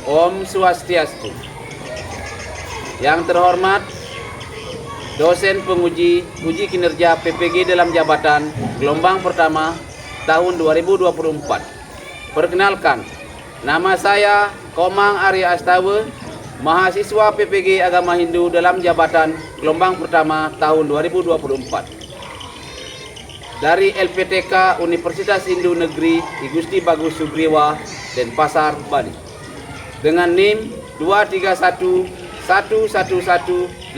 Om Swastiastu. Yang terhormat dosen penguji uji kinerja PPG dalam jabatan gelombang pertama tahun 2024. Perkenalkan, nama saya Komang Arya Astawa, mahasiswa PPG Agama Hindu dalam jabatan gelombang pertama tahun 2024. Dari LPTK Universitas Hindu Negeri I Gusti Bagus Sugriwa, Denpasar, Bali. Dengan NIM 23111181217.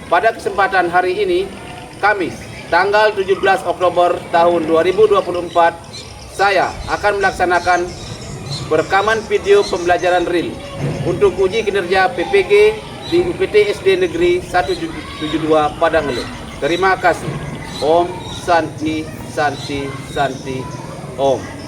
Pada kesempatan hari ini, Kamis, tanggal 17 Oktober tahun 2024, saya akan melaksanakan perekaman video pembelajaran real untuk uji kinerja PPG di UPT SD Negeri 172 Padang. Terima kasih. Om Santi Santi Santi Om.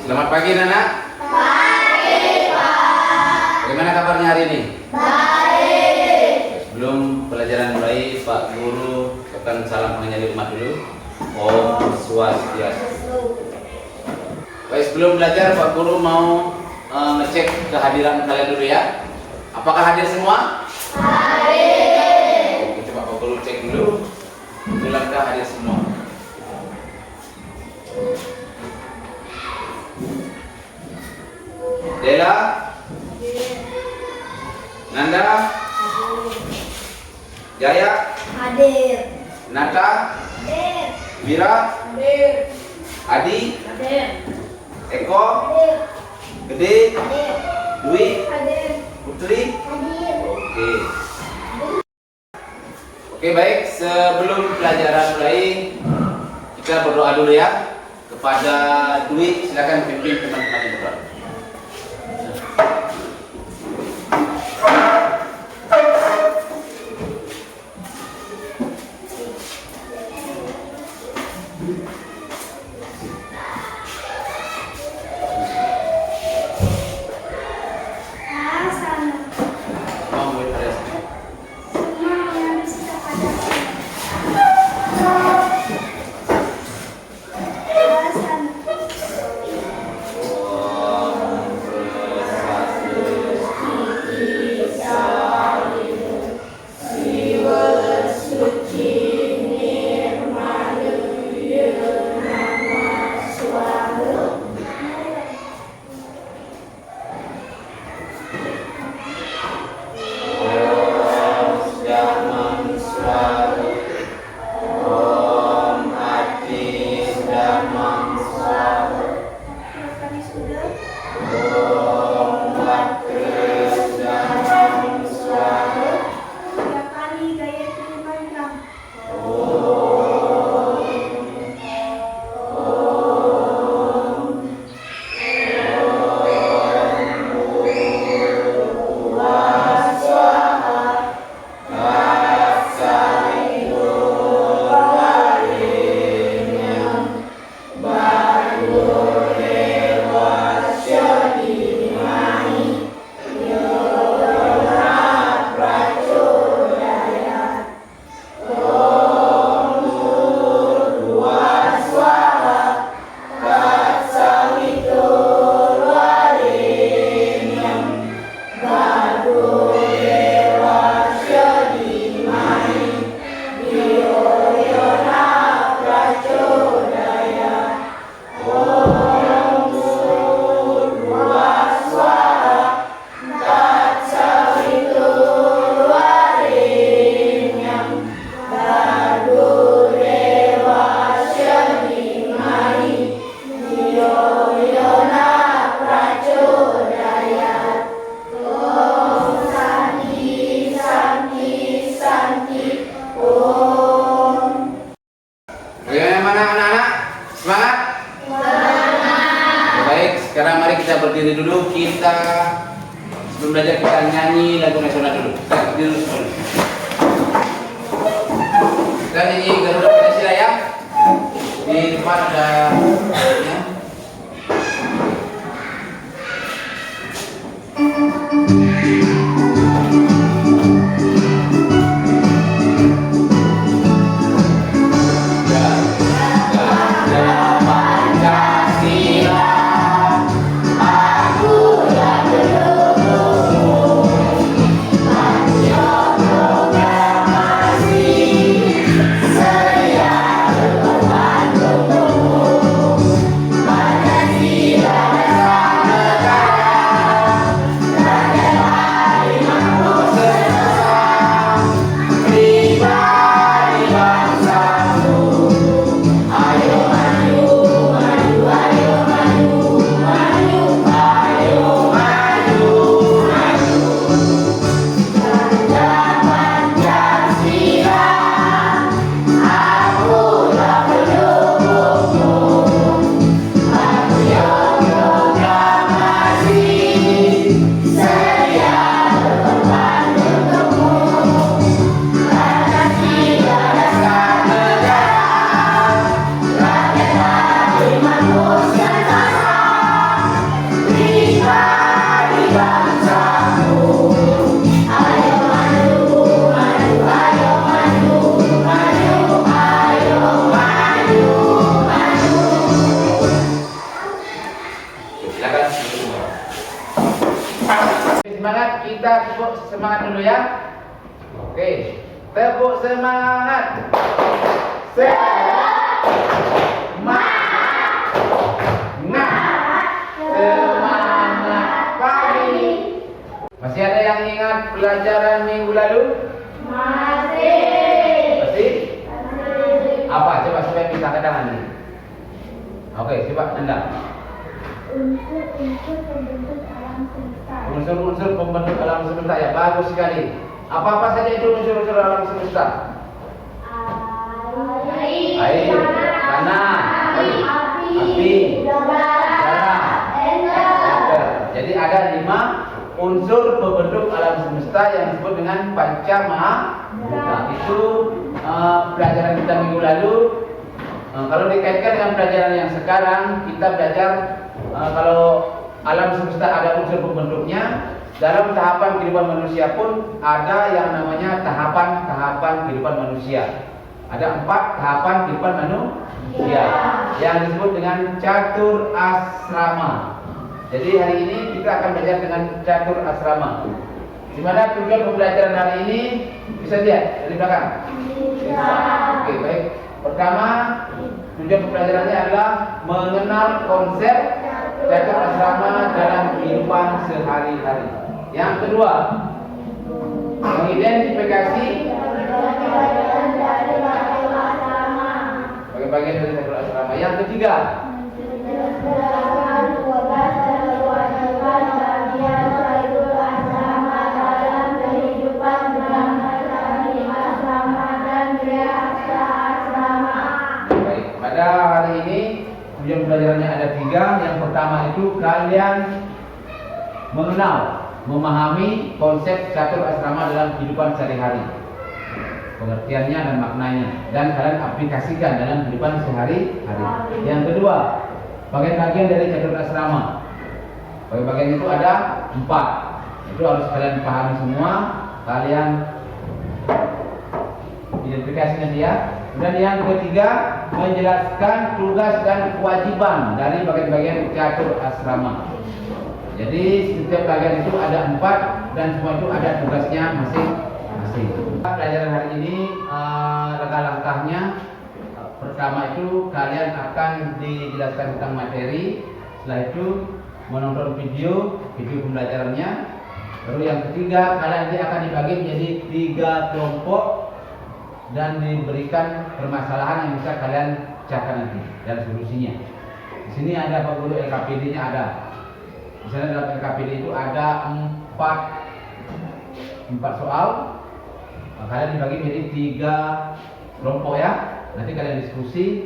Selamat pagi, Nana. Pagi, Pak. Bagaimana kabarnya hari ini? Baik. Sebelum pelajaran mulai, Pak Guru akan salam menghayati umat dulu. Om Swastiastu. Baik, sebelum belajar, Pak Guru mau ngecek kehadiran kalian dulu ya. Apakah hadir semua? Hadir. Oke, coba Pak Guru cek dulu. Bilangkah hadir semua? Dela, Nanda, Jaya, Hadir. Nata, Hadir. Wira, Hadir. Adi, Hadir. Eko, Hadir. Gede, Hadir. Dwi, Hadir. Putri. Hadir. Oke. Oke, baik, sebelum pelajaran mulai, kita berdoa dulu ya. Kepada Dwi, silakan pimpin teman-teman yang berdoa. kita sebelum belajar kita nyanyi lagu nasional dulu. Kita nyanyi Garuda Pancasila ya. Di depan ada ya. Semangat, kita tepuk semangat dulu ya. Oke, tepuk semangat. Semangat pagi. Masih ada yang ingat pelajaran minggu lalu? Masih? Apa? Coba supaya bisa ke tangan ini. Oke, coba Anda. Unsur-unsur pembentuk alam semesta ya, bagus sekali. Apa-apa saja itu unsur-unsur alam semesta? Air, tanah, api, udara, ether. Jadi ada 5 unsur pembentuk alam semesta yang disebut dengan panca mahabhuta. Itu pelajaran kita minggu lalu. Kalau dikaitkan dengan pelajaran yang sekarang, kita belajar kalau alam semesta ada unsur pembentuknya. Dalam tahapan kehidupan manusia pun ada yang namanya tahapan-tahapan kehidupan manusia. Ada 4 tahapan kehidupan manusia yang disebut dengan catur asrama. Jadi hari ini kita akan belajar dengan catur asrama. Di mana tujuan pembelajaran hari ini bisa lihat dari belakang. Oke, baik. Pertama, tujuan pembelajarannya adalah mengenal konsep catur asrama dalam kehidupan sehari-hari. Yang kedua, mengidentifikasi bagian dari catur asrama. Yang ketiga, baik, pada hari ini tujuan pelajarannya ada 3. Yang pertama itu kalian mengenal, memahami konsep catur asrama dalam kehidupan sehari-hari, pengertiannya dan maknanya, dan kalian aplikasikan dalam kehidupan sehari-hari. Yang kedua, bagian-bagian dari catur asrama. Bagian-bagian itu ada 4. Itu harus kalian pahami semua. Kalian identifikasi nanti ya. Dan yang ketiga, menjelaskan tugas dan kewajiban dari bagian-bagian catur asrama. Jadi setiap bagian itu ada 4 dan semua itu ada tugasnya masing-masing. Pelajaran hari ini langkah-langkahnya. Pertama itu kalian akan dijelaskan tentang materi. Setelah itu menonton video pembelajarannya. Lalu yang ketiga, kalian nanti akan dibagi menjadi 3 kelompok dan diberikan permasalahan yang bisa kalian pecahkan nanti dan solusinya. Di sini ada Pak Guru, LKPD-nya ada. Di sana dalam LKPD itu ada 4 soal. Kalian dibagi menjadi 3 kelompok ya. Nanti kalian diskusi.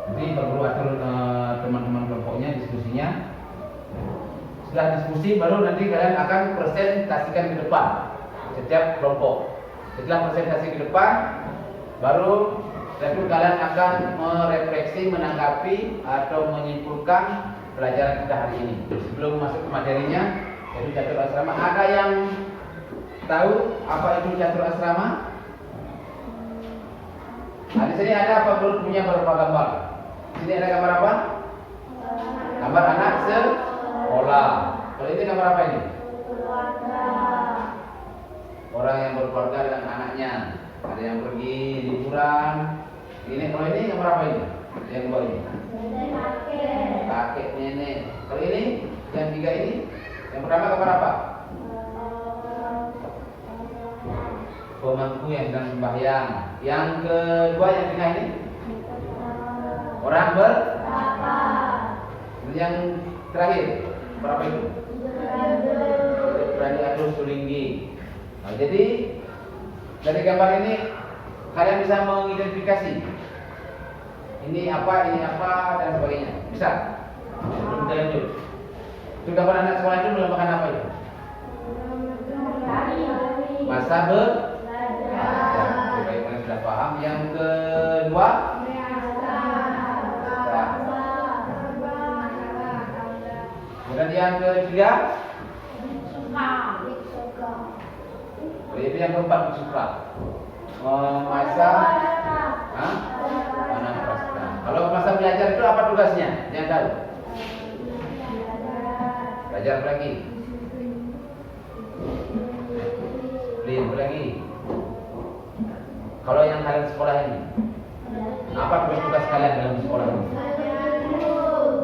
Nanti Pak Guru atur teman-teman kelompoknya diskusinya. setelah diskusi baru nanti kalian akan presentasikan ke depan setiap kelompok. Setelah presentasi ke depan, baru tentu kalian akan merefleksi, menanggapi atau menyimpulkan pelajaran kita hari ini. Sebelum masuk ke materinya, yaitu catur asrama. Ada yang tahu apa itu catur asrama? Nah, di sini ada apa punya beberapa gambar. Di sini ada gambar apa? Gambar anak sekolah. Kalau ini gambar apa ini? Orang yang berkeluarga dengan anaknya. Ada yang pergi liburan. Ini kalau ini gambar apa ini? Yang dua ini. Kakek, nenek. Kalau ini yang tiga ini, yang pertama gambar apa? Pemangku yang sedang sembahyang. Yang kedua yang tengah ini orang yang terakhir berapa itu? Berani atau sulinggi. Nah, jadi dari gambar ini kalian bisa mengidentifikasi ini apa dan sebagainya. Bisa? Belum kita lanjut. Itu gambar anak sekolah itu melambangkan apa itu? Masa belajar. Baik, kalian sudah paham. Yang kedua? Kemudian yang ketiga? Itu yang keempat suka. Masa mana prasasta. Kalau masa belajar itu apa tugasnya? Yang tahu? Belajar apa lagi? Apa lagi? Kalau yang kalian sekolah ini, apa tugas kalian dalam sekolah ini?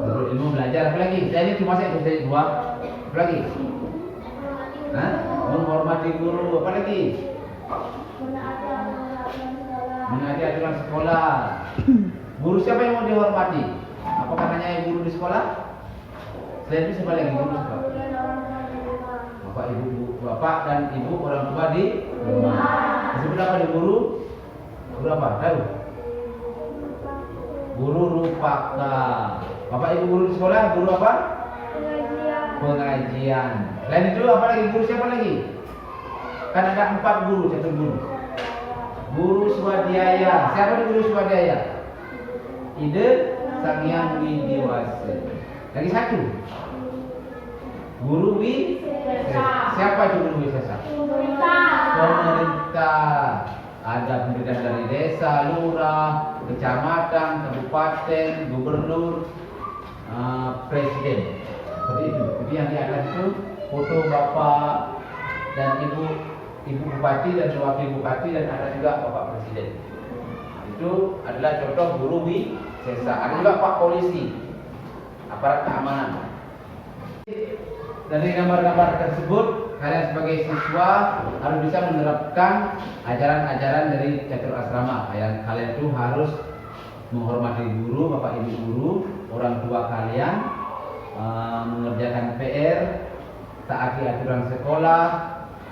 Menuntut ilmu, belajar apa lagi? Saya ini cuma saya dua. Apa lagi? Menghormati guru. Apa lagi? Menaati aturan sekolah. Guru siapa yang mau dihormati? Apa katanya guru di sekolah? Selain itu siapa lagi guru di sekolah? Bapak dan ibu orang tua di rumah. Disebut apa di guru? Guru apa? Tahu? Guru rupaka. Bapak ibu guru di sekolah, guru apa? Pengajian. Selain itu apa lagi? Guru siapa lagi? Kan ada 4 guru, 1 guru. Guru swadhyaya. Siapa di guru swadhyaya? Ide Sangyang Widiwasa. Lagi 1. Guru siapa itu guru wisesa? Pemerintah. Ada pemerintahan dari desa, lurah, kecamatan, kabupaten, gubernur, presiden. Seperti itu. Jadi yang di atas itu foto bapak dan ibu bupati dan wakil bupati dan ada juga bapak presiden. Itu adalah contoh guru wisesa. Ada juga pak polisi, aparat keamanan. Dari gambar-gambar tersebut, kalian sebagai siswa harus bisa menerapkan ajaran-ajaran dari catur asrama. Kalian itu harus menghormati guru, bapak ibu guru, orang tua kalian, mengerjakan PR, taati aturan sekolah,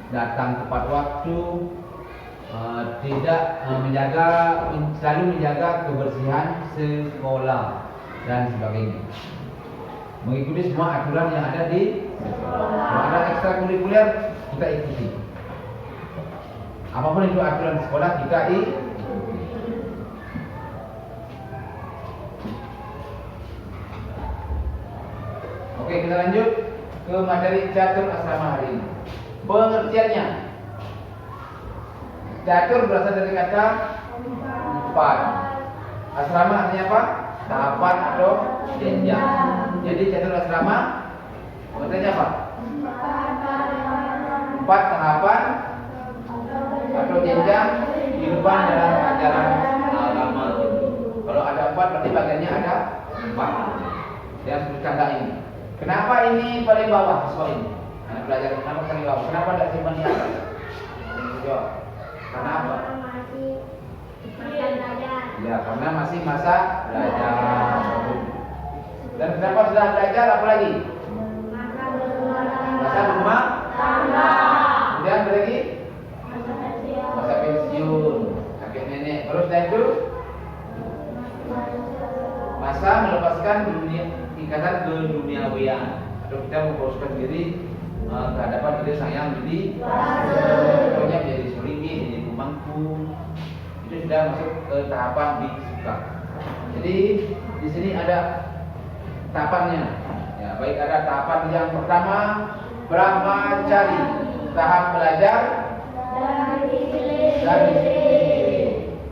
datang tepat waktu, selalu menjaga kebersihan sekolah dan sebagainya. Mengikuti semua aturan yang ada di sekolah. Kalau ada ekstrakurikuler, kita ikuti. Apapun itu aturan sekolah, kita ikuti. Oke, kita lanjut ke materi catur asrama hari ini. Pengertiannya, catur berasal dari kata 4. Asrama artinya apa? Tahapan atau jenjang. Jadi catur asrama pengertiannya apa? 4 tahapan atau jenjang kehidupan dalam ajaran agama. Kalau ada 4 berarti bagiannya ada 4. Saya sebutkan tak ini. Kenapa ini paling bawah siswa ini? Anak belajar kenapa paling bawah? Kenapa tidak simpan di atas? Jawab. Karena apa? Ya, karena masih masa belajar. Dan kenapa sudah belajar apa lagi? Masa rumah tangga. Kemudian apa lagi? Masa pensiun, kakek nenek. Terus setelah itu masa melepaskan dunia, ikatan keduniawian Terus kita memposisikan diri ke hadapan kita sayang jadi contohnya menjadi sulingi, jadi pemangku. Itu sudah masuk ke tahapan biksuka. Jadi di sini ada tahapannya. Ya, baik, ada tahapan yang pertama brahmacari, tahap belajar dan disiplin.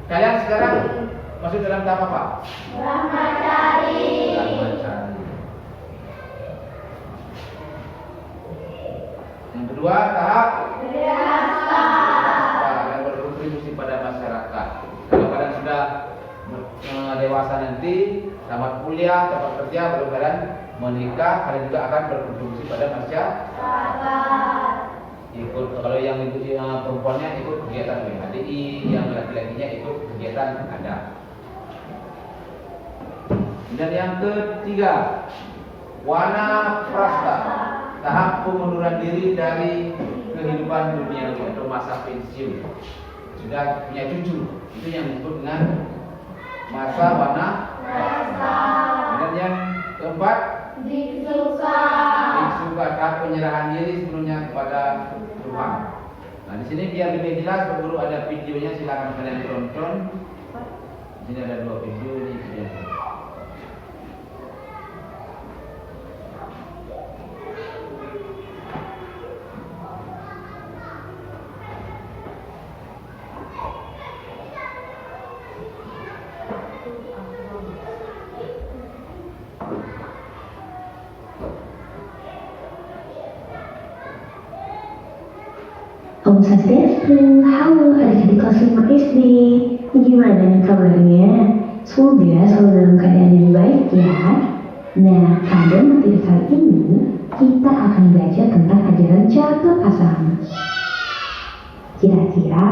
Kalian sekarang masuk dalam tahap apa? Brahmacari. Brahmacari. Yang kedua tahap Grihasta. yang berkontribusi pada masyarakat. Kalau kalian sudah dewasa nanti, tamat kuliah, dapat kerja, baru kalian menikah, kalian juga akan berkontribusi pada masyarakat. Ikut, kalau yang perempuannya ikut kegiatan WHDI, yang laki-lakinya ikut kegiatan adat. Dan yang ketiga, wanaprastha, tahap pengunduran diri dari kehidupan dunia atau masa pensiun. Sudah punya cucu, itu yang disebut dengan masa wanaprastha. Dan yang keempat, Biksuka. biksuka, tahap penyerahan diri sepenuhnya kepada Tuhan. Nah, di sini biar lebih jelas, Pak Guru ada videonya, silakan kalian tonton. Di sini ada 2 video ini videonya. Om Swastiastu, halo adik-adik kelas 5 SD. Gimana nih kabarnya? Semoga selalu dalam keadaan yang baik ya. Nah, pada materi kali ini kita akan belajar tentang ajaran Catur Asrama. Kira-kira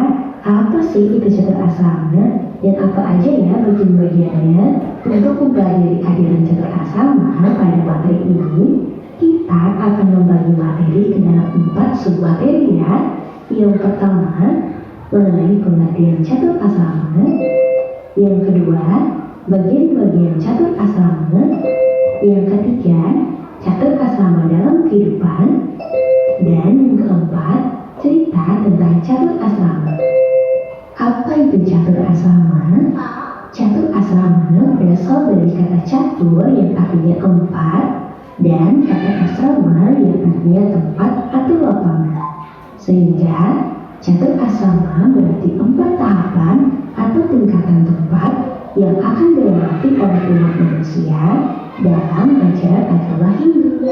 apa sih itu Catur Asrama dan apa aja ya bagian-bagiannya? Untuk mempelajari ajaran Catur Asrama pada materi ini, kita akan membagi materi ke dalam 4 submateri ya. Yang pertama, mengenai pengertian Catur Asrama. Yang kedua, bagian-bagian Catur Asrama. Yang ketiga, Catur Asrama dalam kehidupan. Dan yang keempat, cerita tentang Catur Asrama. Apa itu Catur Asrama? Catur Asrama berasal dari kata catur yang artinya 4 dan kata asrama yang artinya tempat atau lapangan. Sehingga Catur Asrama berarti 4 tahapan atau tingkatan tempat yang akan dilewati oleh umat manusia dalam ajaran agama Hindu.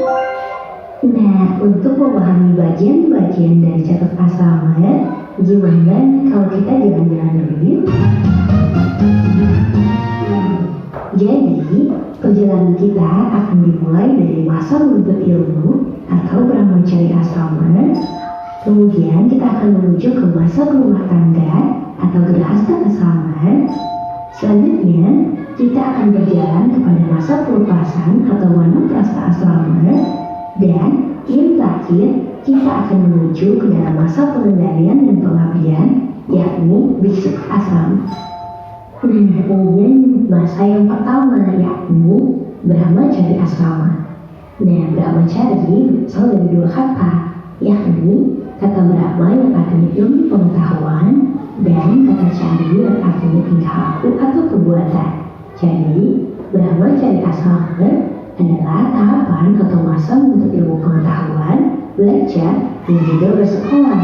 Nah, untuk memahami bagian-bagian dari Catur Asrama, gimana kalau kita jalan-jalan dulu yuk? Jadi, perjalanan kita akan dimulai dari masa menuntut ilmu atau brahmacari asrama. Kemudian kita akan menuju ke masa berumah tangga atau grihasta asrama. Selanjutnya, kita akan berjalan kepada masa pelupasan atau wanaprastha asrama. Dan yang terakhir, kita akan menuju ke dalam masa pengendalian dan pengabdian, yakni biksuka asrama. Kemudian masa yang pertama yakni brahmacari asrama. Nah, brahmacari berasal dari 2 kata, yakni kata Brahma yang artinya ilmu pengetahuan dan kata cari yang artinya tingkah laku atau perbuatan. Jadi, brahmacari asrama adalah tahapan atau masa menuntut ilmu pengetahuan, belajar, dan juga bersekolah.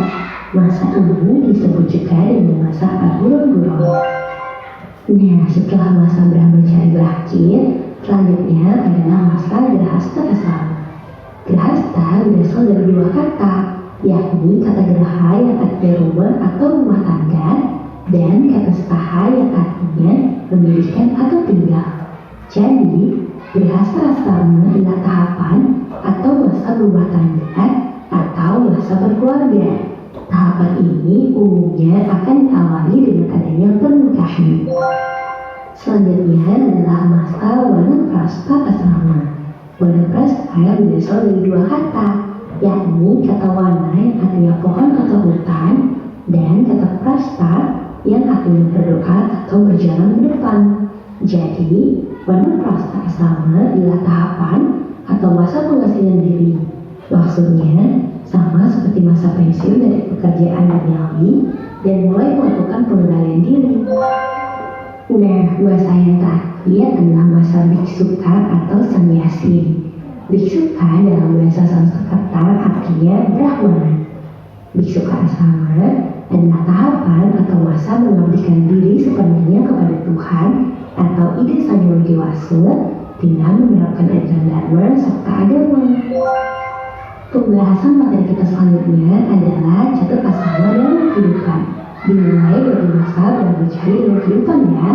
Masa ini disebut juga dengan masa Aguro-Guro. Nah, setelah masa brahmacari berakhir, selanjutnya adalah masa grihasta asrama. Grihasta berasal dari 2 kata, yakni kata graha yang artinya rumah atau rumah tangga dan kata staha yang artinya mendirikan atau tinggal. Jadi, grihasta asrama adalah tahapan atau masa rumah tangga atau masa berkeluarga. Tahapan ini umumnya akan diawali dengan adanya pernikahan. Selanjutnya adalah masa wanaprastha asrama. Wanaprastha berasal dari 2 kata, yakni kata wana yang artinya pohon atau hutan dan kata prastha yang artinya berdoa atau berjalan ke depan. Jadi, wanaprastha asrama adalah tahapan atau masa pengasingan diri. Maksudnya, sama seperti masa pensiun dari pekerjaan duniawi dan mulai melakukan pengendalian diri. Nah, masa yang terakhir adalah masa biksuka atau sannyasi. Biksuka dalam bahasa Sanskerta artinya Brahmana. Biksuka asrama adalah tahapan atau masa mengabdikan diri sepenuhnya kepada Tuhan atau ide Sang Hyang Widi Wasa dengan menerapkan ajaran Dharma serta agama. Pembahasan materi kita selanjutnya adalah catur asrama dalam kehidupan. Dimulai dari masa brahmacari dalam kehidupan ya.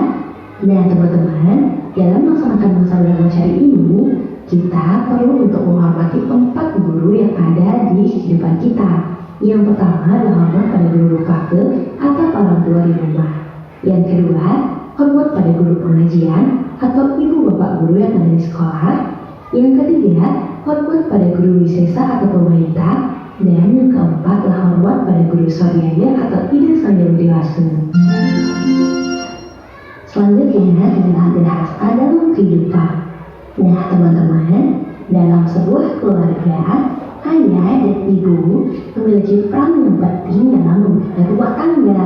Nah teman-teman, dalam melaksanakan masa brahmacari ini, kita perlu untuk menghormati 4 guru yang ada di kehidupan kita. Yang pertama adalah hormat pada guru Rupake atau orang tua di rumah. Yang kedua, hormat pada guru pengajian atau ibu bapak guru yang ada di sekolah. Yang ketiga, hormat pada guru wisesa atau pemerintah. Dan yang keempat adalah hormat pada guru swadhyaya atau ide Sang Hyang Widi Wasa. Selanjutnya adalah grahasta dalam kehidupan. Nah teman-teman, dalam sebuah keluarga, ayah dan ibu memiliki peran yang penting dalam membina rumah tangga.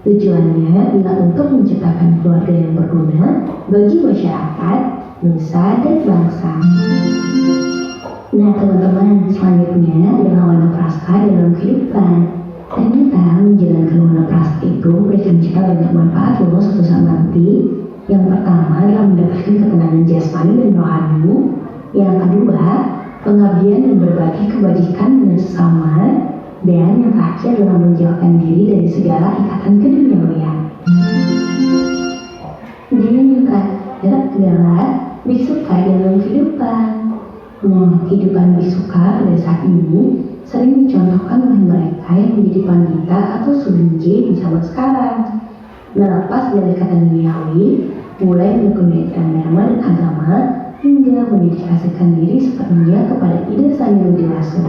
Tujuannya adalah untuk menciptakan keluarga yang berguna bagi masyarakat, nusa, dan bangsa. Nah teman-teman, selanjutnya adalah wanaprastha dalam kehidupan. Ternyata menjalankan wanaprastha itu memberikan kita banyak manfaat loh suatu saat nanti. Yang pertama adalah mendapatkan ketenangan jasmani dan rohani. Yang kedua, pengabdian dan berbagi kebajikan dengan sesama. Dan yang terakhir adalah menjauhkan diri dari segala ikatan keduniawian. Dan yang terakhir adalah biksuka dalam kehidupan. Nah, kehidupan biksuka pada saat ini sering dicontohkan oleh mereka yang menjadi pandita atau sudinje di zaman sekarang. Melepas dari kata duniawi, mulai menekuni ajaran dharma dan agama, hingga mendedikasikan diri sepenuhnya kepada ide Sang Hyang Widi Wasa.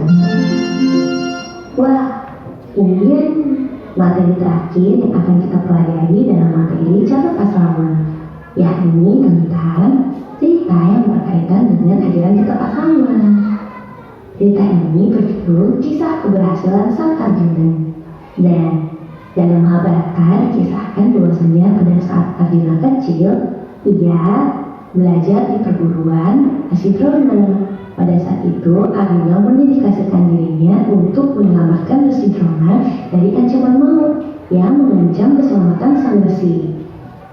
Wah, ini materi terakhir yang akan kita pelajari dalam materi catur asrama, yakni tentang cerita yang berkaitan dengan ajaran catur asrama. Cerita ini berjudul Kisah Keberhasilan Sang Arjuna. Dan dalam Mahabharata dikisahkan bahwasanya pada saat Arjuna kecil, ia belajar di perguruan Asidrona. Pada saat itu, Arjuna mendedikasikan dirinya untuk menyelamatkan Asidrona dari ancaman maut yang mengancam keselamatan sang resi.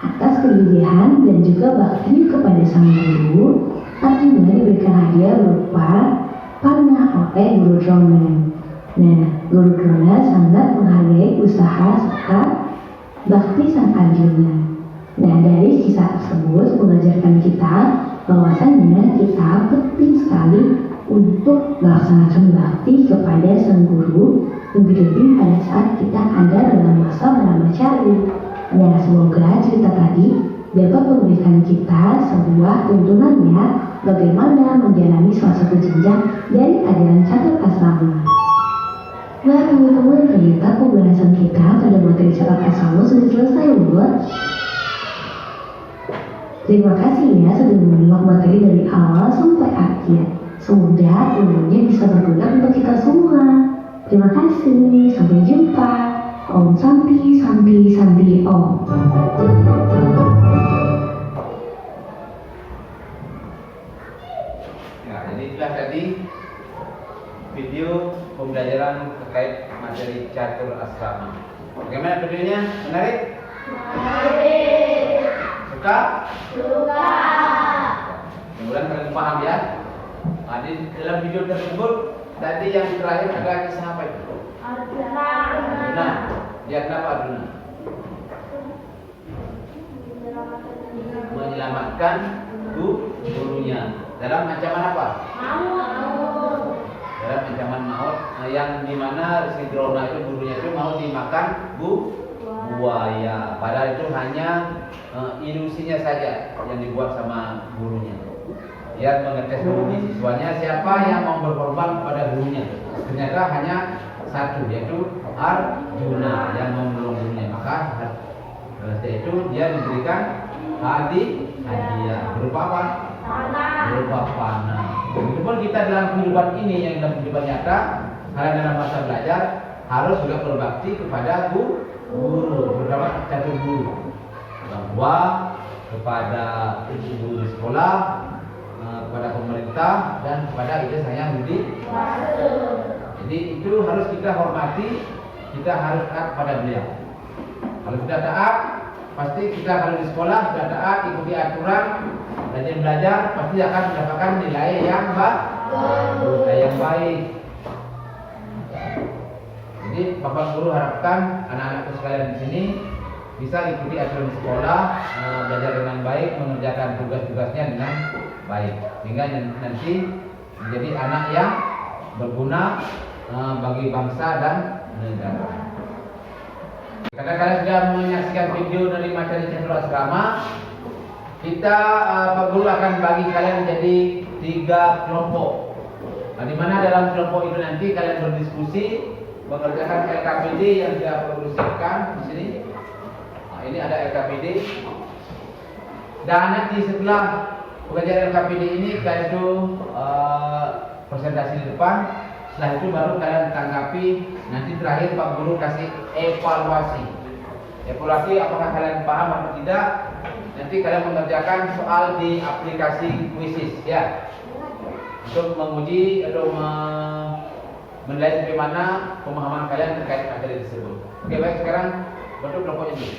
Atas kegigihan dan juga bakti kepada sang guru, Arjuna diberikan hadiah berupa panah oleh Guru Drona. Nah, Guru Drona sangat menghargai usaha serta bakti sang Arjuna. Nah, dari kisah tersebut mengajarkan kita bahwasanya kita penting sekali untuk melaksanakan bakti kepada sang guru, lebih-lebih pada saat kita ada dalam masa brahmacari. Nah, semoga cerita tadi dapat memberikan kita sebuah tuntunan ya, bagaimana menjalani salah satu jenjang dari ajaran catur asrama. Nah teman-teman, ternyata pembahasan kita pada materi catur asrama sudah selesai loh. Terima kasih ya sudah menyimak materi dari awal sampai akhir. Semoga ilmunya bisa berguna untuk kita semua. Terima kasih, sampai jumpa. Om Santi Santi Santi Om. Nah, jadi itulah tadi video pembelajaran terkait materi catur asrama. Bagaimana videonya? Menarik? Menarik. Suka? Suka. Mudah-mudahan kalian paham ya. Nah, di dalam video tersebut tadi yang terakhir ada kisah apa itu? Arjuna. Dia kenapa Arjuna? Menyelamatkan gurunya dalam ancaman apa? Maut. Dalam ancaman maut, yang dimana si Drona itu gurunya itu mau dimakan buaya. Padahal itu hanya ilusinya saja yang dibuat sama gurunya. Dia mengetes dulu di siswanya siapa yang mau berkorban kepada gurunya. Ternyata hanya satu, yaitu Arjuna yang mau menolong gurunya. Maka setelah itu dia diberikan hadiah berupa apa? Panah. Berupa panah. Walaupun kita dalam kehidupan ini yang dalam kehidupan nyata, kalian dalam masa belajar harus juga berbakti kepada guru, terutama catur guru, orang tua, kepada guru di sekolah, kepada pemerintah, dan kepada ijazah yang budi. Jadi itu harus kita hormati, kita harus taat pada beliau. Kalau sudah taat, pasti kita kalau di sekolah sudah taat, ikuti aturan, rajin belajar, pasti akan mendapatkan nilai yang baik. Jadi Bapak Guru harapkan anak-anakku sekalian di sini bisa ikuti aturan di sekolah, belajar dengan baik, mengerjakan tugas-tugasnya dengan baik, sehingga nanti menjadi anak yang berguna bagi bangsa dan negara. Karena kalian sudah menyaksikan video dari materi catur asrama, kita Pak Guru akan bagi kalian menjadi 3 kelompok. Nah, di mana dalam kelompok itu nanti kalian berdiskusi mengerjakan LKPD yang sudah Pak Guru siapkan di sini. Nah, ini ada LKPD. Dan nanti setelah pengajaran LKPD ini kalian itu presentasi di depan. Setelah itu baru kalian tanggapi. Nanti terakhir Pak Guru kasih evaluasi. Evaluasi apakah kalian paham atau tidak. Nanti kalian mengerjakan soal di aplikasi Quizzes ya, untuk menguji atau menilai bagaimana pemahaman kalian terkait materi tersebut. Oke, baik, sekarang bentuk kelompoknya dulu.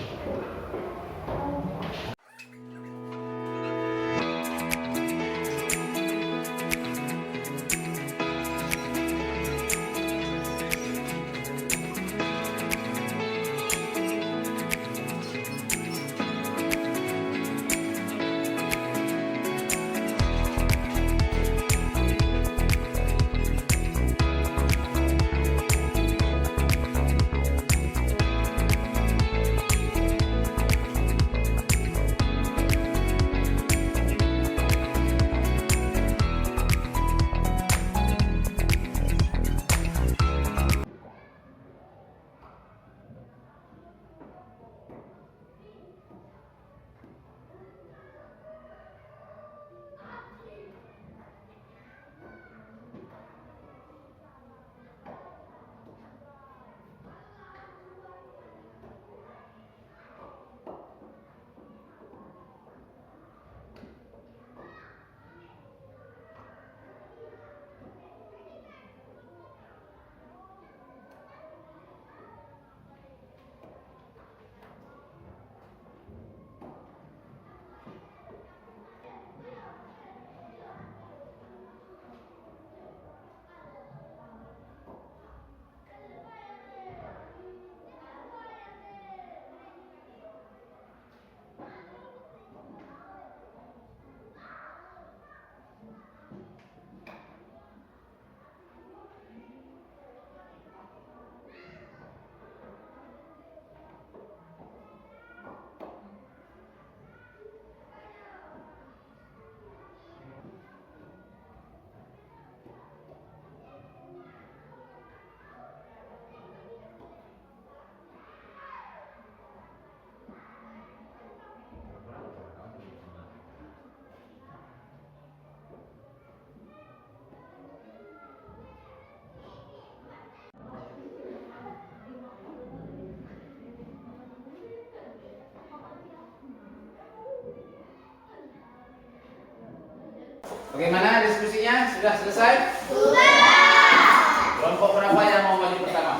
Bagaimana diskusinya? Sudah selesai? Sudah. Kelompok berapa yang mau maju pertama?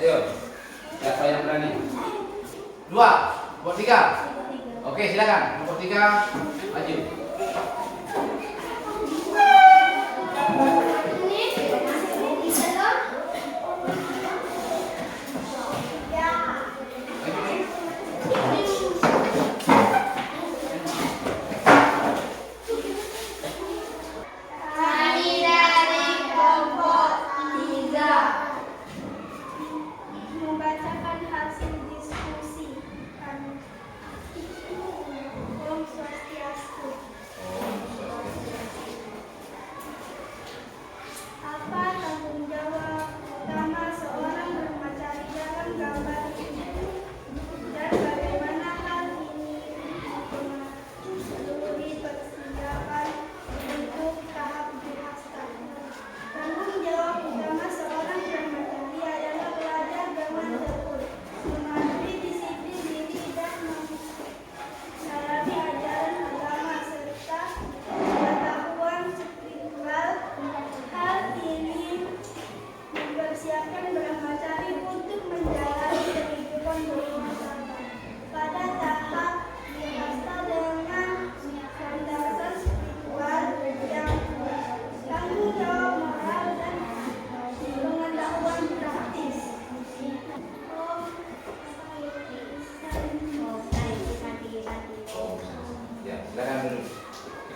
Ayo, siapa yang berani? 2, kelompok 3. Oke, silakan. Kelompok 3 maju. Membacakan hasil diskusi. Om Swastiastu.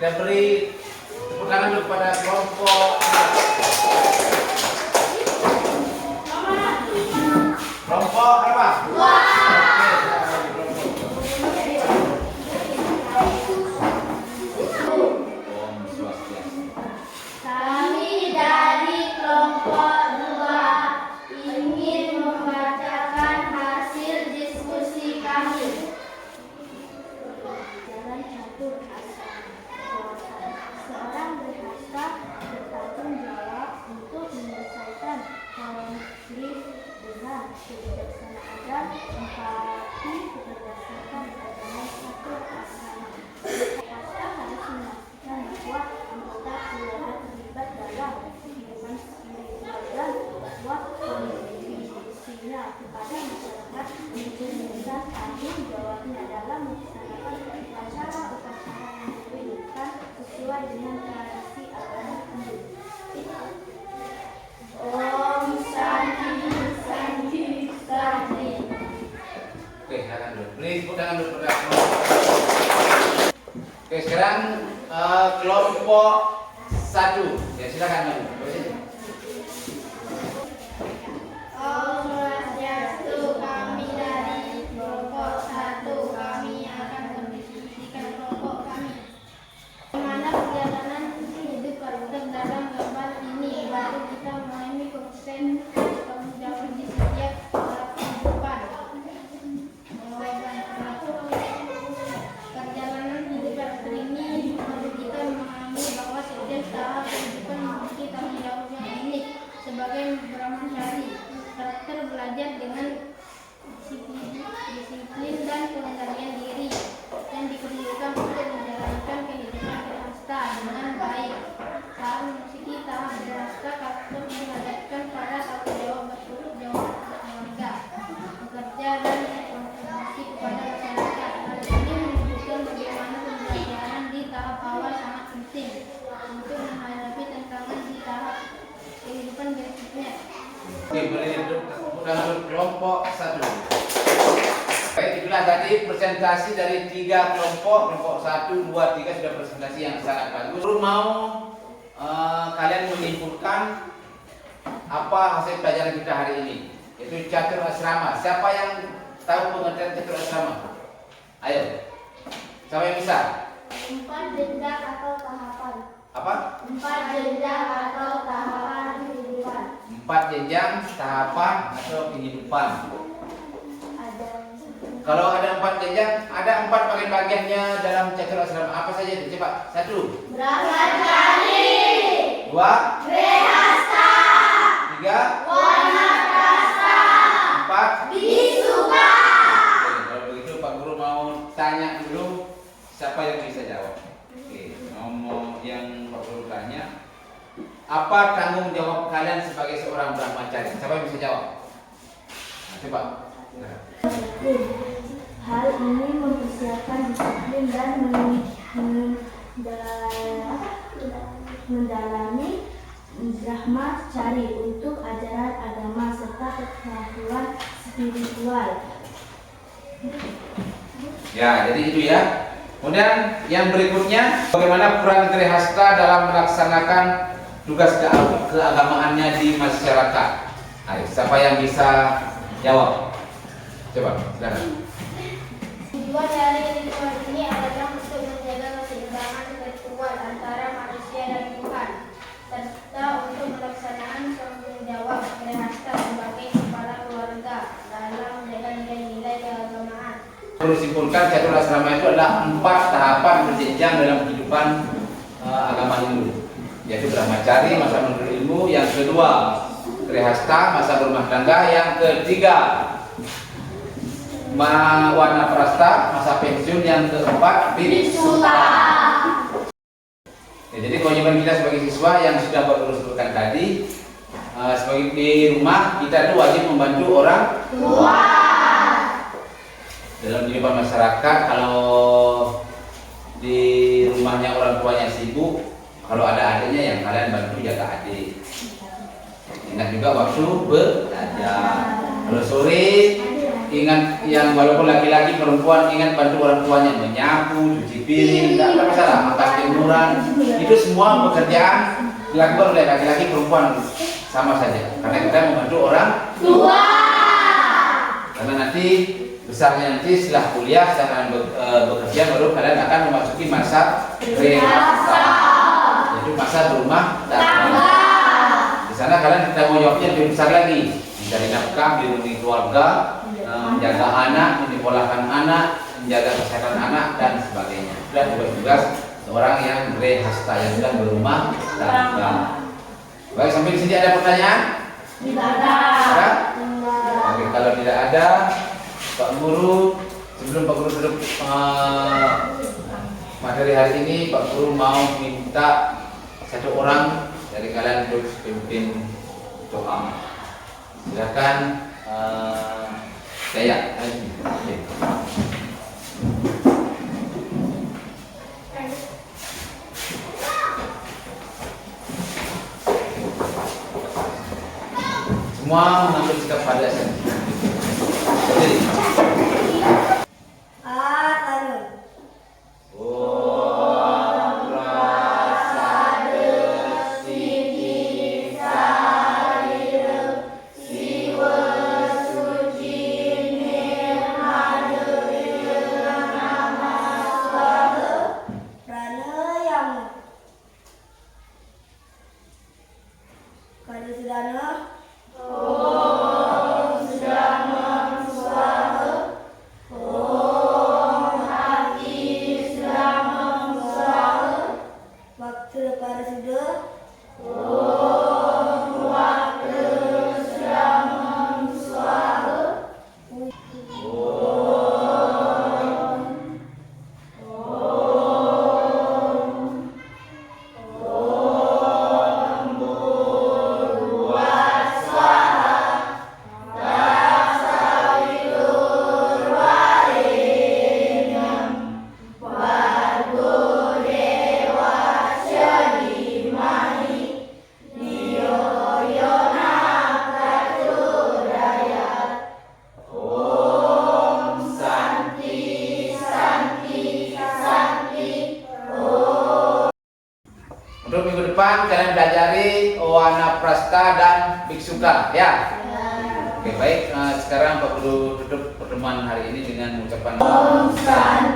Kita beri tepuk tangan dulu kepada kelompok apa? Om Swastiastu. Kami dari kelompok 2 ingin membacakan hasil diskusi kami. Jalan catur asa. Seorang berhasta bertanggung jawab untuk menyelesaikan konflik dengan kebijaksanaan dan empati berdasarkan agama catur asrama. Berhasta harus memastikan bahwa anggota keluarga terlibat dalam kehidupan spiritual dan bahwa kontribusinya kepada masyarakat mencerminkan tanggung jawabnya dalam melaksanakan upacara-upacara yang diperlukan sesuai dengan tradisi agama Hindu. Om Santi Santi Santi. Oke, silakan dulu. Beri tepuk tangan dulu kepada kelompok. Oke, sekarang kelompok 1. Ya, silakan dulu. Om Swastiastu, kami dari kelompok 1. Kami akan mendiskusikan kelompok kami. Bagaimana perjalanan hidup karakter dalam gambar ini, baru kita memahami konsep tanggung jawab di setiap kehidupan. Perjalanan hidup karakter ini baru kita memahami bahwa setiap tahap kehidupan memiliki tanggung jawab yang unik. Sebagai brahmachari, karakter belajar dengan disiplin dan pengendalian diri yang diperlukan untuk menjalankan kehidupan berhasta dengan baik. Saat memasuki tahap berhasta, karakter menghadapkan pada tanggung jawab keluarga, bekerja dan kontribusi kepada masyarakat. Hal ini menunjukkan bagaimana pembelajaran di tahap awal sangat penting untuk menghadapi tantangan di tahap kehidupan berikutnya. Oke, beri tepuk tangan dulu kelompok 1. Baik, itulah tadi presentasi dari 3 kelompok 1, 2, 3 sudah presentasi yang sangat bagus. Baru mau kalian menyimpulkan apa hasil pelajaran kita hari ini, yaitu catur asrama. Siapa yang tahu pengertian catur asrama? Ayo, siapa yang bisa? 4 jenjang atau tahapan. Apa? 4 jenjang atau tahapan kehidupan. 4 jenjang tahapan atau kehidupan. Ada Kalau ada 4 jenjang, ada 4 bagian-bagiannya dalam catur asrama. Apa saja itu? Coba. 1, brahmachari, 2, grehasta, 3, wanaprastha, 4. bisuka. Oke, kalau begitu Pak Guru mau tanya dulu siapa yang bisa jawab. Oke, mau yang Pak Guru tanya, apa tanggung jawab kalian sebagai seorang brahmachari? Siapa yang bisa jawab? Nah, coba. Nah. Hal ini mempersiapkan disiplin dan mendalami brahmachari untuk ajaran agama serta pengetahuan spiritual. Ya, jadi itu ya. Kemudian yang berikutnya, bagaimana peran Grehasta dalam melaksanakan tugas keagamaannya di masyarakat? Ayo, siapa yang bisa jawab? Coba, silakan. Tujuan dari ritual ini adalah untuk menjaga keseimbangan spiritual antara manusia dan Tuhan, serta untuk melaksanakan tanggung jawab Grehasta sebagai kepala keluarga dalam menjaga nilai-nilai keagamaan. Perlu simpulkan catur asrama itu adalah 4 tahapan berjenjang dalam kehidupan agama Hindu, yaitu brahmachari, masa menuntut ilmu, yang kedua grehasta, masa berumah tangga, yang ketiga wanaprastha, masa pensiun, yang keempat bisuka. Ya, jadi kewajiban kita sebagai siswa yang sudah Pak Guru sebutkan tadi, sebagai di rumah kita itu wajib membantu orang tua dalam kehidupan masyarakat. Kalau di rumahnya orang tuanya sibuk, kalau ada adiknya yang kalian bantu jaga adik. Ingat juga waktu belajar. Kalau sore ingat yang walaupun laki-laki perempuan ingat bantu orang tuanya menyapu, cuci piring, tidak ada masalah, angkat jemuran, itu semua pekerjaan dilakukan oleh laki-laki perempuan sama saja karena kita membantu orang tua. Karena nanti besarnya nanti setelah kuliah, setelah kalian bekerja baru kalian akan memasuki masa rehabilitasi, yaitu masa berumah tangga. Di sana kalian tanggung jawabnya lebih besar lagi, mencari nafkah, melindungi keluarga, menjaga anak, menyekolahkan anak, menjaga kesehatan anak dan sebagainya. Dan tugas-tugas seorang yang rehasta yang sudah berumah tangga. Baik, sampai di sini ada pertanyaan? Tidak ada. Ada? Oke, kalau tidak ada, Pak Guru, sebelum Pak Guru tutup materi hari ini, Pak Guru mau minta satu orang dari kalian untuk pimpin doa. Silakan, Daya. Okay. Semua mengambil sikap pada saya. Berdiri. Untuk minggu depan kalian pelajari Wanaprastha dan Biksuka, ya. Oke, baik. Sekarang Pak Guru tutup pertemuan hari ini dengan mengucapkan Om Santi.